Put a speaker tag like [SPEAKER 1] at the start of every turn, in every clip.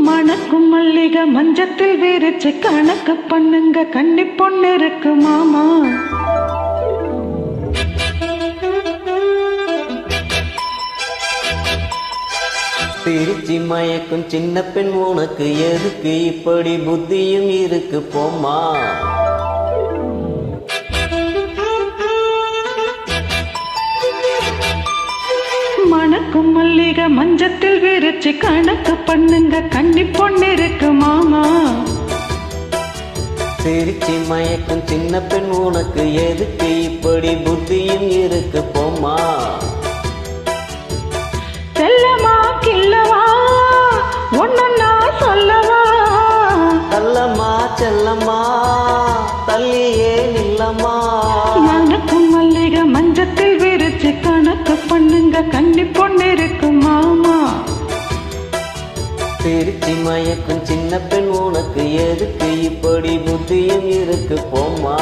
[SPEAKER 1] மணக்கும் மல்லிகை மஞ்சத்தில் விரிச்சு கணக்கு பண்ணுங்க, கன்னி பொண்ணு இருக்கு மாமா.
[SPEAKER 2] திருச்சி மயக்கும் சின்ன பெண் உனக்கு எதுக்கு இப்படி புத்தியும் இருக்கு போம்மா.
[SPEAKER 1] மணக்கும் மல்லிகை மஞ்சத்தில் விரிச்சு கணக்கு பண்ணுங்க, கன்னி பொண்ணு இருக்கு மாமா.
[SPEAKER 2] திருச்சி மயக்கும் சின்ன பெண் உனக்கு எதுக்கு இப்படி புத்தியும் இருக்கு போம்மா.
[SPEAKER 1] செல்லமா கில்லவா ஒன்னா சொல்லவா,
[SPEAKER 2] தள்ளம்மா செல்லம்மா தள்ளியே நில்லம்மா.
[SPEAKER 1] மணக்கும் மல்லிகை மஞ்சத்தில் விரிச்சு கணக்கு பண்ணுங்க, கன்னி பொண்ணு இருக்கு மாமா.
[SPEAKER 2] திருச்சி மயக்கும் சின்ன பெண் உனக்கு எதுக்கு இப்படி புத்தியும் இருக்கு போம்மா.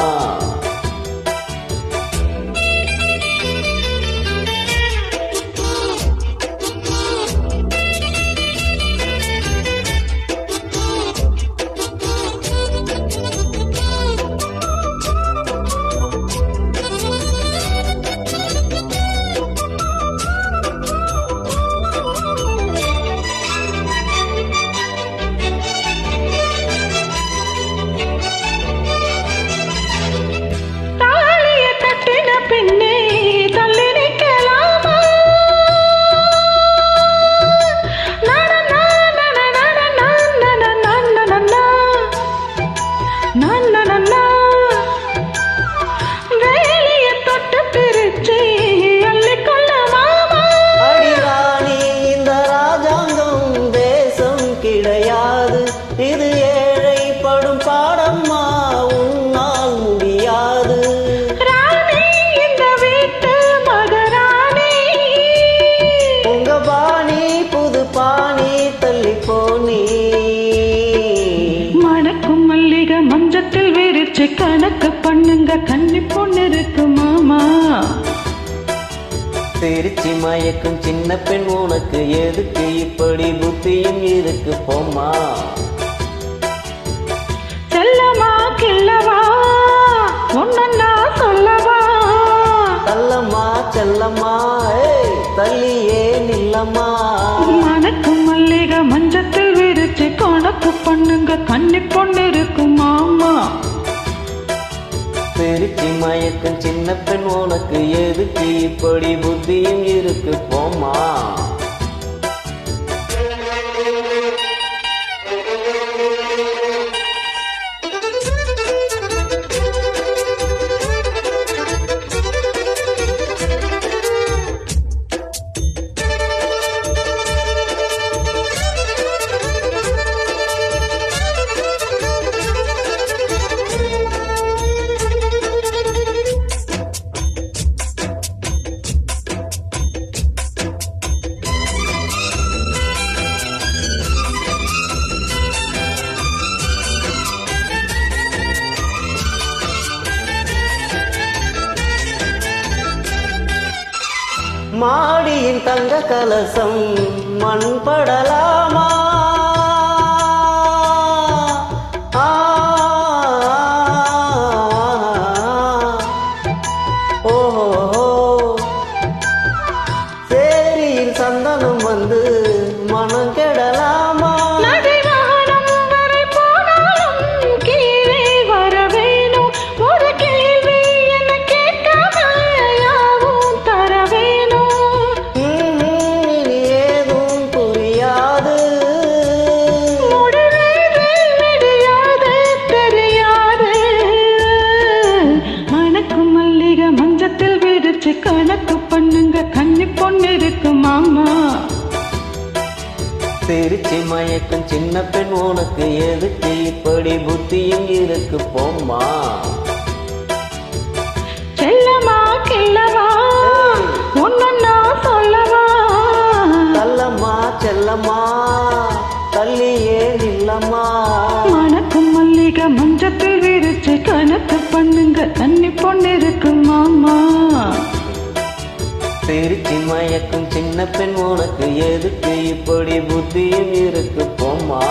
[SPEAKER 2] இது ஏழை படும் பாடம்மா, உன்னால் முடியாது.
[SPEAKER 1] ராணி இந்த வீட்டு மகராணி,
[SPEAKER 2] உங்க பாணி புது பாணி தள்ளி போனி.
[SPEAKER 1] மணக்கும் மல்லிகை மஞ்சத்தில் விரிச்சு கணக்கு பண்ணுங்க, கன்னி பொண்ணு இருக்கு மாமா.
[SPEAKER 2] திருச்சி மயக்கும் சின்ன பெண் உனக்கு எதுக்கு இப்படி புத்தியும் இருக்கு போம்மா.
[SPEAKER 1] செல்லமா கில்லவா ஒன்னா சொல்லவா,
[SPEAKER 2] தள்ளம்மா செல்லம்மா தள்ளியே நில்லம்மா.
[SPEAKER 1] மணக்கும் மல்லிகை மஞ்சத்தில் விரிச்சு கணக்கு பண்ணுங்க, கன்னி பொண்ணு இருக்கு மாமா.
[SPEAKER 2] திருச்சி மயக்கும் சின்ன பெண் உனக்கு எதுக்கு இப்படி புத்தியும் இருக்கு போம்மா. மாடியின் தங்க கலசம் மண் படலாமா, ஓஹோ சேரியில் சந்தனம் வந்து மனம் கெடலாமா.
[SPEAKER 1] கணக்கு பண்ணுங்க, கன்னி பொண்ணு இருக்கு மாமா.
[SPEAKER 2] திருச்சி மயக்கும் சின்ன பெண் உனக்கு எதுக்கு இப்படி புத்தியும் இருக்கு போம்மா.
[SPEAKER 1] செல்லமா கில்லவா ஒன்னா சொல்லவா,
[SPEAKER 2] தள்ளம்மா செல்லம்மா தள்ளியே நில்லம்மா.
[SPEAKER 1] மணக்கும் மல்லிகை மஞ்சத்தில் விரிச்சு கணக்கு பண்ணுங்க, கன்னி பொண்ணு இருக்கு மாமா.
[SPEAKER 2] சிரிச்சு மயக்கும் சின்ன பெண் உனக்கு எதுக்கு இப்படி புத்தியும் இருக்கு போம்மா